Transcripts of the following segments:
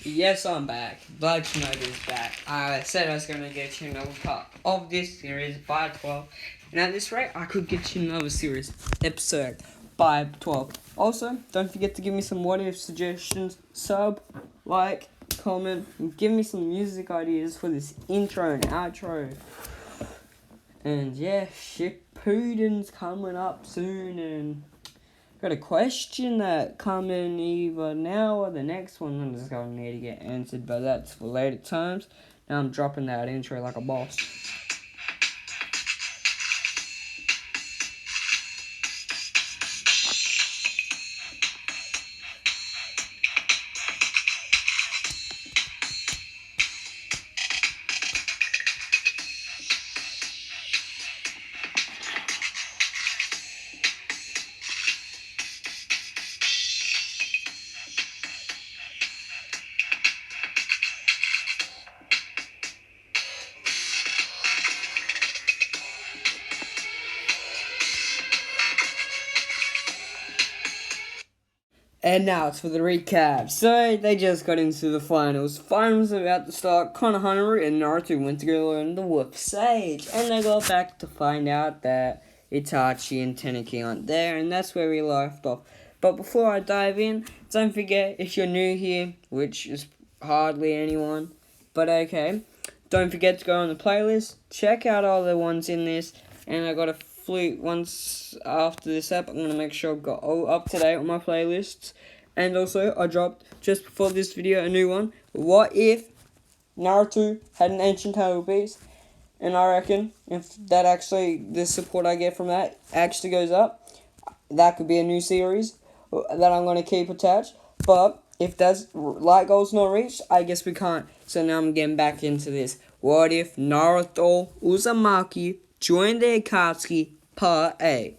Yes, I'm back. Blood Shinobi is back. I said I was going to get you another part of this series by 12. And at this rate, I could get you another series episode by 12. Also, don't forget to give me some what if suggestions. Sub, like, comment, and give me some music ideas for this intro and outro. And yeah, Shippuden's coming up soon, and got a question that coming either now or the next one. I'm just going to need to get answered, but that's for later times. Now I'm dropping that intro like a boss. And now it's for the recap. So, they just got into the finals. Finals about to start. Konohana and Naruto went to go learn the Wolf Sage. And they got back to find out that Itachi and Teneki aren't there. And that's where we left off. But before I dive in, don't forget, if you're new here, which is hardly anyone, but okay, don't forget to go on the playlist. Check out all the ones in this. And I got a flute once after this app. I'm going to make sure I've got all up to date on my playlists. And also, I dropped, just before this video, a new one. What if Naruto had an ancient title piece? And I reckon, if that actually, the support I get from that actually goes up, that could be a new series that I'm going to keep attached. But if that's light goal's not reached, I guess we can't. So now I'm getting back into this. What if Naruto Uzumaki joined the Akatsuki Part A?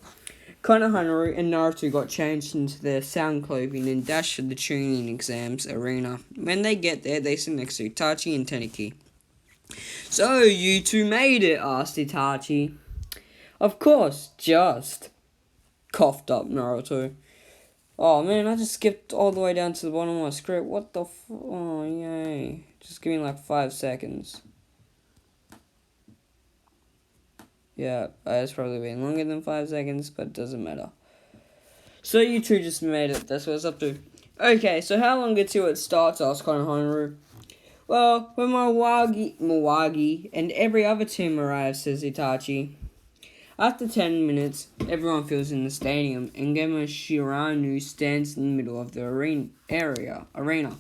Konohana and Naruto got changed into their sound clothing and dashed to the tuning exams arena. When they get there, they sit next to Itachi and Teneki. So, you two made it, asked Itachi. Of course, just, coughed up Naruto. Oh man, I just skipped all the way down to the bottom of my script. What the oh, yay. Just give me like 5 seconds. Yeah, it's probably been longer than 5 seconds, but it doesn't matter. So you two just made it. That's what it's up to. Okay, so how long until it starts? Asked Konohana. Well, when Mawagi and every other team arrives, says Itachi. After 10 minutes, everyone fills in the stadium, and Gemma Shiranu stands in the middle of the arena.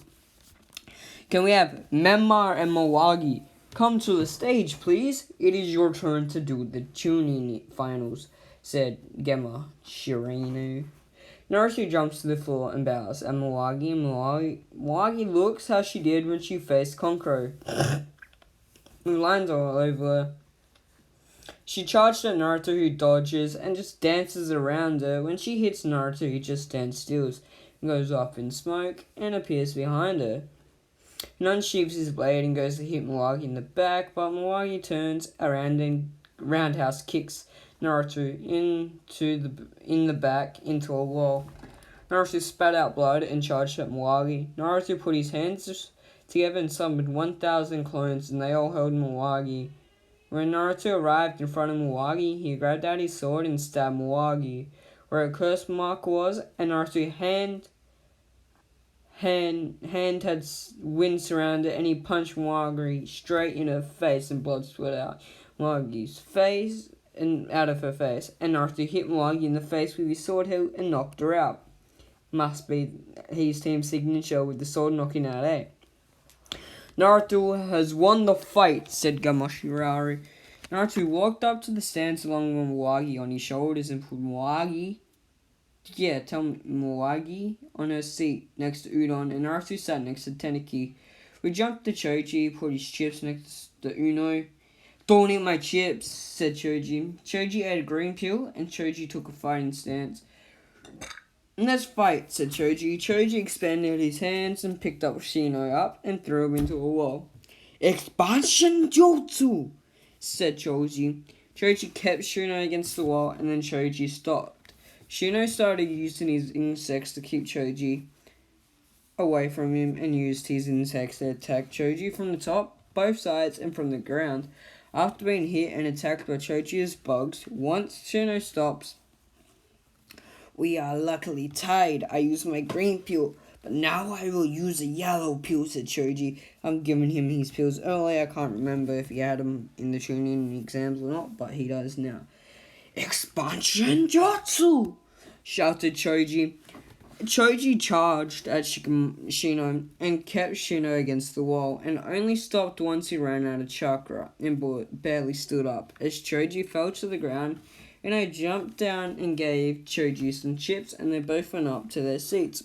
Can we have Memar and Mawagi come to the stage, please? It is your turn to do the tuning finals, said Gemma Shiranu. Naruto jumps to the floor and bows at Mawagi looks how she did when she faced Konkoro. With lines all over her. She charged at Naruto, who dodges and just dances around her. When she hits Naruto, he just stands still, goes off in smoke, and appears behind her. He unsheaves his blade and goes to hit Mawagi in the back, but Mawagi turns around and roundhouse kicks Naruto in the back into a wall. Naruto spat out blood and charged at Mawagi. Naruto put his hands together and summoned 1,000 clones, and they all held Mawagi. When Naruto arrived in front of Mawagi, he grabbed out his sword and stabbed Mawagi where a curse mark was, and Naruto's hand had wind surrounded it, and he punched Mawagi straight in her face, and blood spurted out Mawagi's face and out of her face. And Naruto hit Mawagi in the face with his sword hilt and knocked her out. Must be his team's signature with the sword knocking out, eh? Naruto has won the fight, said Gamashirari. Naruto walked up to the stands along with Mawagi on his shoulders and put Mawagi on her seat next to Udon, and Naruto sat next to Teneki. We jumped to Choji, put his chips next to Uno. Don't eat my chips, said Choji. Choji ate a green pill, and Choji took a fighting stance. Let's fight, said Choji. Choji expanded his hands and picked up Shino up and threw him into a wall. Expansion Jutsu, said Choji. Choji kept Shino against the wall, and then Choji stopped. Shino started using his insects to keep Choji away from him and used his insects to attack Choji from the top, both sides, and from the ground. After being hit and attacked by Choji's bugs, once Shino stops, "We are luckily tied. I used my green pill, but now I will use a yellow pill," said Choji. I'm giving him his pills earlier. I can't remember if he had them in the Chunin exams or not, but he does now. "Expansion Jutsu!" shouted Choji. Choji charged at Shino and kept Shino against the wall, and only stopped once he ran out of chakra and barely stood up. As Choji fell to the ground, jumped down and gave Choji some chips, and they both went up to their seats.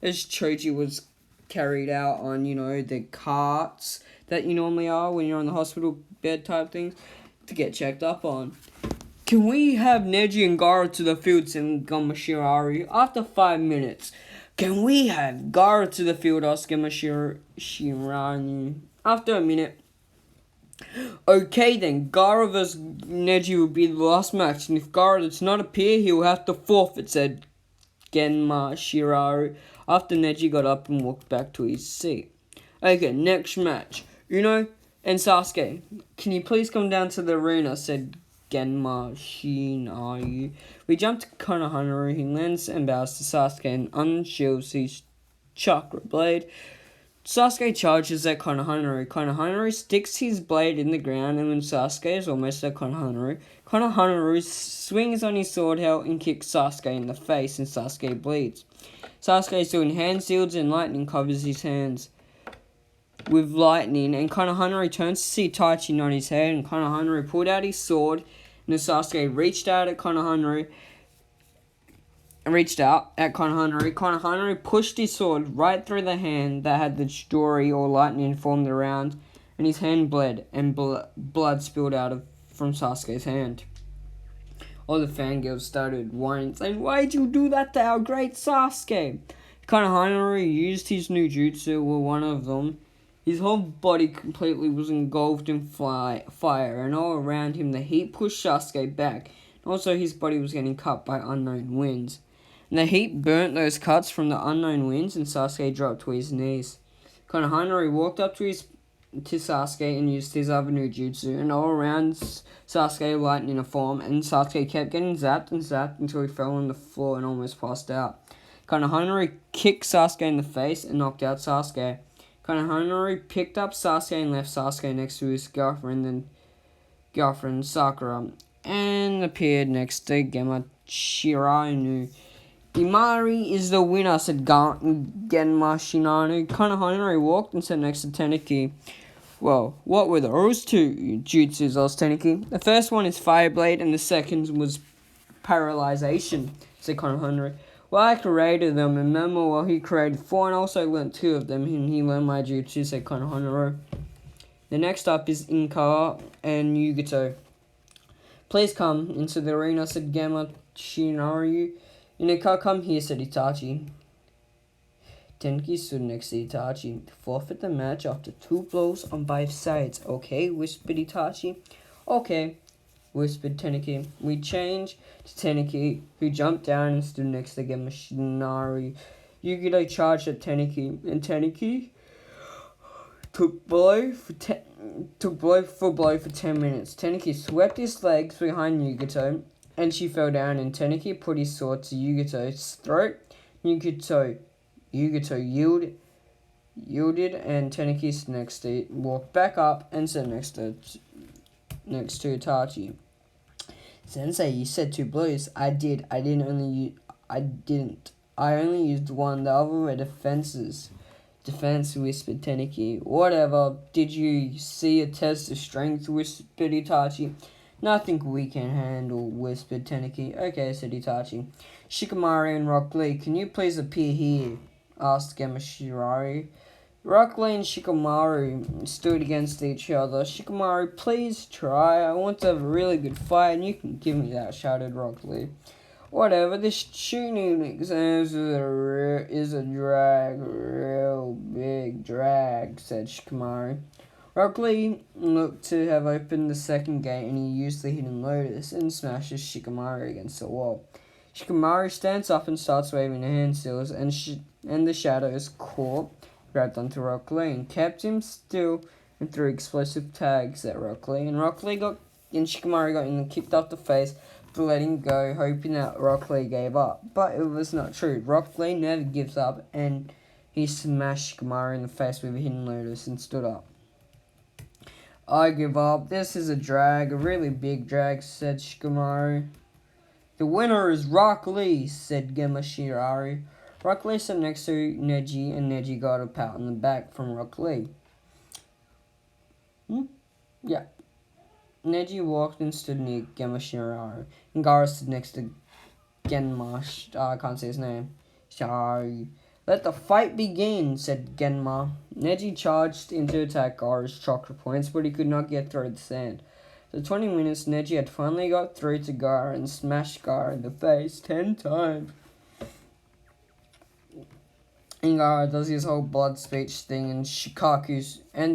As Choji was carried out on, the carts that you normally are when you're on the hospital bed type things, to get checked up on. "Can we have Neji and Gaara to the field?" said Gamma Shirari. After 5 minutes. "Can we have Gaara to the field?" asked Gamma Shirani. After a minute. "Okay then, Gaara vs Neji will be the last match, and if Gaara does not appear, he will have to forfeit," said Genma Shiraru, after Neji got up and walked back to his seat. "Okay, next match. Uno and Sasuke. Can you please come down to the arena?" said Genma Shinayu. We jumped to Konohanaru. He lands and bows to Sasuke and unshields his chakra blade. Sasuke charges at Konohanaru. Konohanaru sticks his blade in the ground, and when Sasuke is almost at Konohanaru, Konohanaru swings on his sword hilt and kicks Sasuke in the face, and Sasuke bleeds. Sasuke is doing hand shields and lightning covers his hands with lightning, and Konohanaru turns to see Itachi nod his head, and Konohanaru pulled out his sword, and as Sasuke reached out at Konohanaru, Konohanaru pushed his sword right through the hand that had the story or lightning formed around, and his hand bled, and blood spilled out from Sasuke's hand. All the fangirls started whining, saying, "Why'd you do that to our great Sasuke?" Konohanaru used his new jutsu, or one of them. His whole body completely was engulfed in fire, and all around him the heat pushed Sasuke back. Also, his body was getting cut by unknown winds. And the heat burnt those cuts from the unknown winds, and Sasuke dropped to his knees. Konohanaru walked up to Sasuke and used his other new jutsu, and all around Sasuke lightened in a form, and Sasuke kept getting zapped and zapped until he fell on the floor and almost passed out. Konohanaru kicked Sasuke in the face and knocked out Sasuke. Konohanaru picked up Sasuke and left Sasuke next to his girlfriend Sakura, and appeared next to Genma Shiranu. "Imari is the winner," said Genma Shiranu. Konohanaru walked and sat next to Teniki. "Well, what were those two jutsus?" asked Teniki. "The first one is Fire Blade, and the second was Paralyzation," said Konohanaru. "Well, I created them, and Memo, he created 4, and also learned 2 of them, and he learned my jutsu," said Konohanaru. The next up is Inkawa and Yugito. "Please come into the arena," said Genma Shiranu. "Inkawa, come here," said Itachi. Tenki stood next to Itachi. "Forfeit the match after 2 blows on both sides, okay?" whispered Itachi. "Okay," whispered Tenki. We changed to Tenki, who jumped down and stood next to Genma Shiranu. Yugito charged at Tenki, and Tenki took blow for 10 minutes. Tenki swept his legs behind Yugito, and she fell down, and Tenki put his sword to Yugito's throat. Yugito yielded, and Tenki next to walked back up and sat next to Itachi. "Sensei, you said 2 blows." I did. I only used 1. The other were defense," whispered Tenki. "Whatever. Did you see a test of strength?" whispered Itachi. "Nothing we can handle," whispered Tenki. "Okay," said Itachi. "Shikamaru and Rock Lee, can you please appear here?" asked Genma Shirari. Rock Lee and Shikamaru stood against each other. "Shikamaru, please try. I want to have a really good fight, and you can give me that," shouted Rock Lee. "Whatever, this tuning exams is a drag, real big drag," said Shikamaru. Rock Lee looked to have opened the second gate, and he used the hidden lotus and smashed Shikamaru against the wall. Shikamaru stands up and starts waving her hand seals, and the shadows caught, grabbed onto Rock Lee and kept him still and threw explosive tags at Rock Lee. And Shikamaru got kicked off the face for letting go, hoping that Rock Lee gave up. But it was not true. Rock Lee never gives up, and he smashed Shikamaru in the face with a hidden lotus and stood up. I give up. This is a drag, a really big drag, said Shikamaru. The winner is Rock Lee, said Gemma Shirari. Rock Lee sat next to Neji, and Neji got a pat on the back from Rock Lee. Yeah. Neji walked and stood near Gemma Shirari, and Gaara stood next to Genma. I can't say his name. Shirari. Let the fight begin, said Genma. Neji charged in to attack Gaara's chakra points, but he could not get through the sand. For 20 minutes, Neji had finally got through to Gaara and smashed Gaara in the face 10 times. And Gaara does his whole blood speech thing and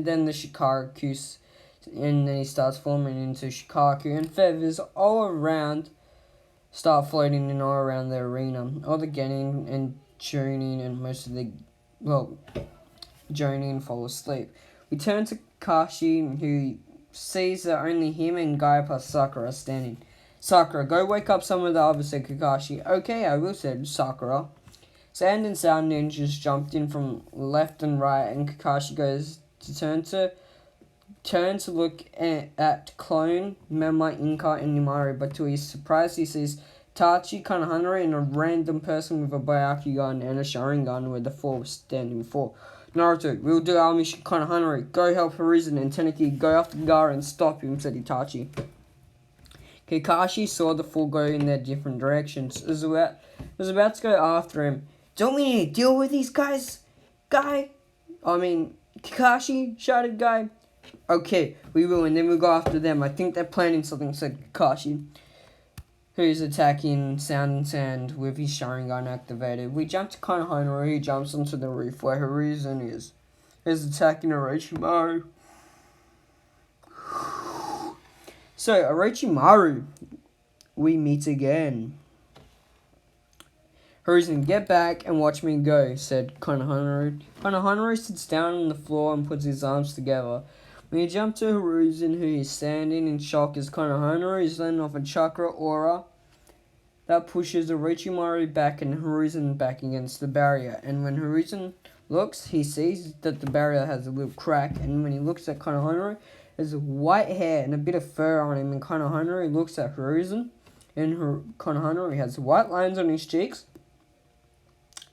then he starts forming into Shikaku, and feathers all around start floating in all around the arena. All the Genin and Chunin and most of the, Jonin fall asleep. We turn to Kakashi, who sees that only him and Guy plus Sakura are standing. Sakura, go wake up some of the others, said Kakashi. Okay, I will, said Sakura. Sand and Sound Ninjas jumped in from left and right, and Kakashi goes to turn to look at Clone, Mema, Inka, and Nimari, but to his surprise he sees Tachi, Konohana, and a random person with a Bayaki gun and a Sharingan where the four were standing before. Naruto, we'll do our mission. Konohana, go help Hiruzen, and Tenaki, go after Gaara and stop him, said Itachi. Kakashi saw the four go in their different directions. Was about to go after him. Don't we need to deal with these guys? Kakashi, shouted Guy. Okay, we will, and then we'll go after them. I think they're planning something, said Kakashi, who's attacking Sound and Sand with his Sharingan activated. We jump to Konohana, who jumps onto the roof where Hiruzen is. He's attacking Orochimaru. So, Orochimaru, we meet again. Hiruzen, get back and watch me go, said Konohana. Konohana sits down on the floor and puts his arms together. We jump to Hiruzen, who is standing in shock as Konohana is letting off a chakra aura that pushes Orochimaru back and Hiruzen back against the barrier. And when Hiruzen looks, he sees that the barrier has a little crack, and when he looks at Konohana, there's white hair and a bit of fur on him, and Konohana looks at Hiruzen, and Konohana has white lines on his cheeks,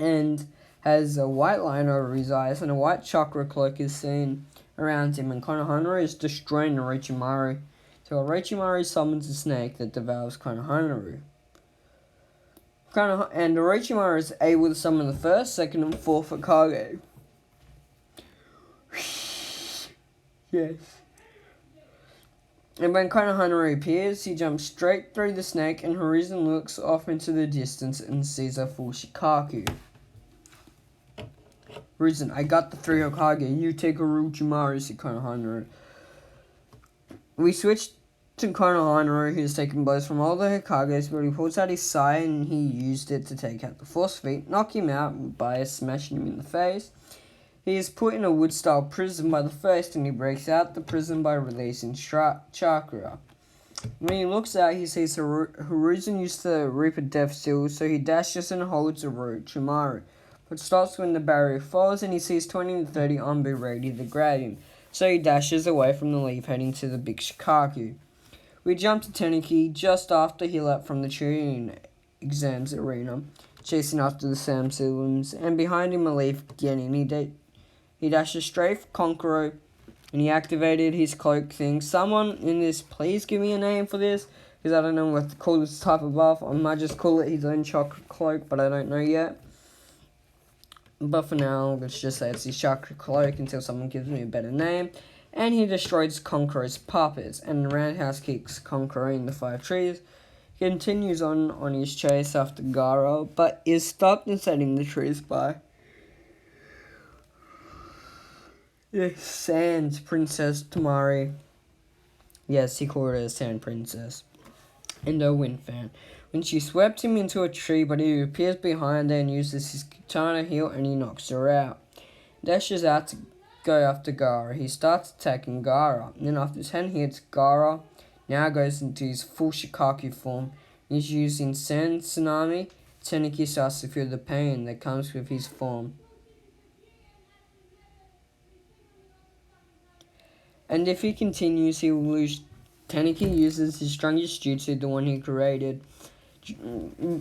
and has a white line over his eyes, and a white chakra cloak is seen around him, and Konohana is destroying Orochimaru. So Orochimaru summons a snake that devours Konohana. And Orochimaru is able to summon the first, second, and fourth Hokage. Yes. And when Konohana appears, he jumps straight through the snake, and Hiruzen looks off into the distance and sees a full Shikaku. Hiruzen, I got the 3 Hokage, you take Orochimaru, said Konohana. We switch to Konohana, who's taking blows from all the Hokages, but he pulls out his sai and he used it to take out the Force Feet, knock him out by smashing him in the face. He is put in a wood-style prison by the first, and he breaks out the prison by releasing chakra. When he looks out, he sees Hiruzen used the Reaper Death Seal, so he dashes and holds Orochimaru, but stops when the barrier falls, and he sees 20 to 30 Anbu ready to grab him, so he dashes away from the leaf, heading to the big Shikaku. We jump to Tenaki just after he leapt from the Chunin exams arena, chasing after the Samsilims, and behind him a leaf Genin. He dashes straight for Konkoro, and he activated his cloak thing. Someone in this, please give me a name for this, because I don't know what to call this type of buff. I might just call it his own chakra cloak, but I don't know yet. But for now, let's just say it's his chakra cloak until someone gives me a better name. And he destroys Konkoro's puppets, and roundhouse kicks Konkoro in the 5 trees. He continues on his chase after Gaara, but is stopped in setting the trees by the Sand Princess Tamari. Yes, he called her a Sand Princess. And a Wind Fan. when she swept him into a tree, but he appears behind her and uses his katana heel and he knocks her out. Dashes out to go after Gaara. He starts attacking Gaara, and then after 10 hits, Gaara now goes into his full Shikaku form. He's using Sen Tsunami. Teneki starts to feel the pain that comes with his form. And if he continues, he will lose. Teneki uses his strongest jutsu, the one he created,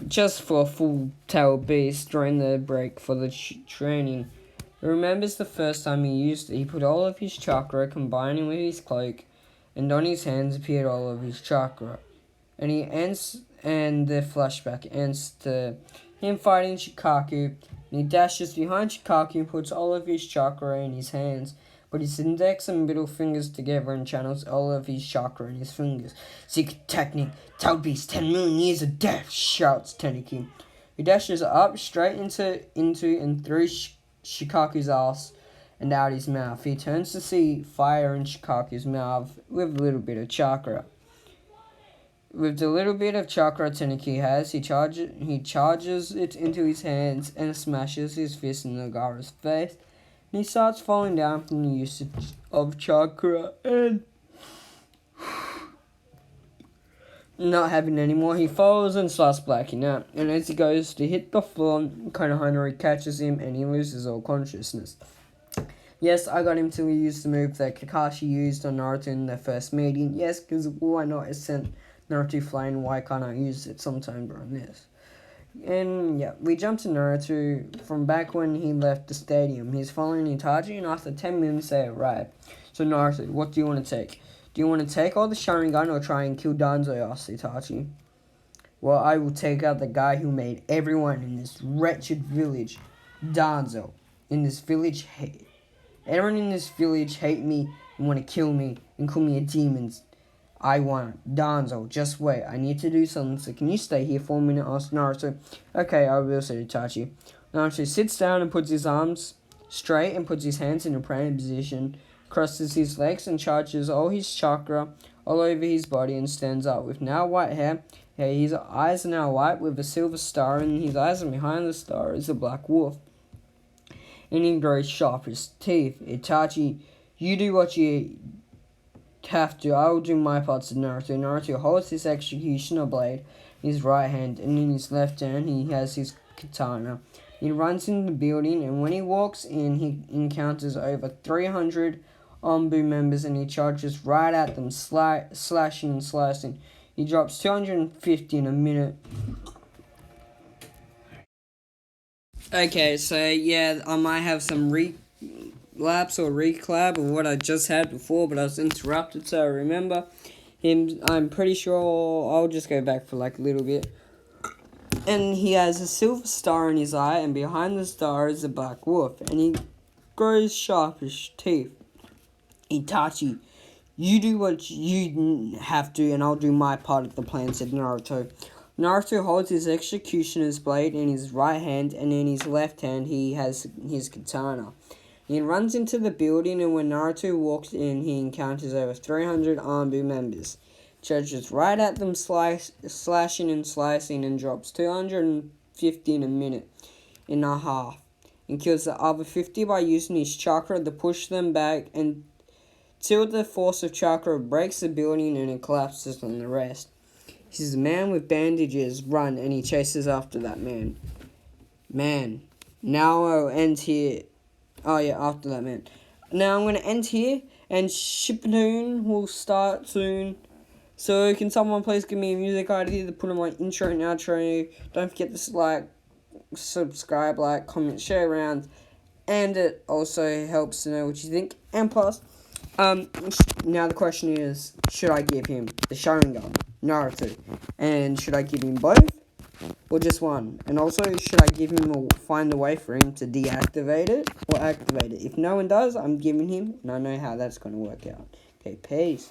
just for a full tail beast during the break for the training. He remembers the first time he used it. He put all of his chakra, combining with his cloak, and on his hands appeared all of his chakra. And the flashback ends to him fighting Shikaku, and he dashes behind Shikaku and puts all of his chakra in his hands. But his index and middle fingers together and channels all of his chakra in his fingers. Secret technique, Tail Beast, 10 million years of death, shouts Teneki. He dashes up straight into and through Shikaku's ass and out his mouth. He turns to see fire in Shikaku's mouth with a little bit of chakra. With the little bit of chakra Teneki has, he charges it into his hands and smashes his fist in Nagaara's face. And he starts falling down from the usage of chakra and not having any more. He falls and starts blacking out. And as he goes to hit the floor, Konohana catches him and he loses all consciousness. Yes, I got him to use the move that Kakashi used on Naruto in their first meeting. Yes, because why not? It sent Naruto flying. Why can't I use it sometime during this? And yeah, we jump to Naruto from back when he left the stadium. He's following Itachi, and after 10 minutes they arrive. So Naruto, what do you want to take? Do you want to take all the Sharingan or try and kill Danzo? Asked Itachi. Well, I will take out the guy who made everyone in this wretched village, Danzo. Everyone in this village hate me and want to kill me and call me a demon. I want Danzo. Just wait. I need to do something. So can you stay here for a minute? Asked Naruto. Okay, I will, said Itachi. Naruto sits down and puts his arms straight and puts his hands in a praying position, crosses his legs and charges all his chakra all over his body and stands up. With now white hair, his eyes are now white with a silver star, and his eyes and behind the star is a black wolf. And he grows sharp as teeth. Itachi, you do what you have to. I will do my part, said Naruto. Naruto holds his executioner blade in his right hand, and in his left hand he has his katana. He runs in the building, and when he walks in, he encounters over 300 Anbu members, and he charges right at them, slashing and slicing. He drops 250 in a minute. Okay, so yeah, I might have some relapse or reclap of what I just had before, but I was interrupted, so I remember him. I'm pretty sure I'll just go back for like a little bit. And he has a silver star in his eye, and behind the star is a black wolf, and he grows sharp as teeth. Itachi, you do what you have to, and I'll do my part of the plan, said Naruto. Naruto holds his executioner's blade in his right hand, and in his left hand he has his katana. He runs into the building, and when Naruto walks in, he encounters over 300 Anbu members. Charges right at them, slashing and slicing, and drops 250 in a minute and a half. And kills the other 50 by using his chakra to push them back until the force of chakra breaks the building and it collapses on the rest. He sees a man with bandages run, and he chases after that man. Now I'll end here. Oh yeah, after that man. Now I'm going to end here, and Shippuden will start soon. So can someone please give me a music idea to put on my intro and outro? Don't forget to subscribe, comment, share around. And it also helps to know what you think. And plus, now the question is, should I give him the Sharingan, Naruto? And should I give him both? Or just one? And also, should I find a way for him to deactivate it or activate it? If no one does, I'm giving him, and I know how that's going to work out. Okay, peace.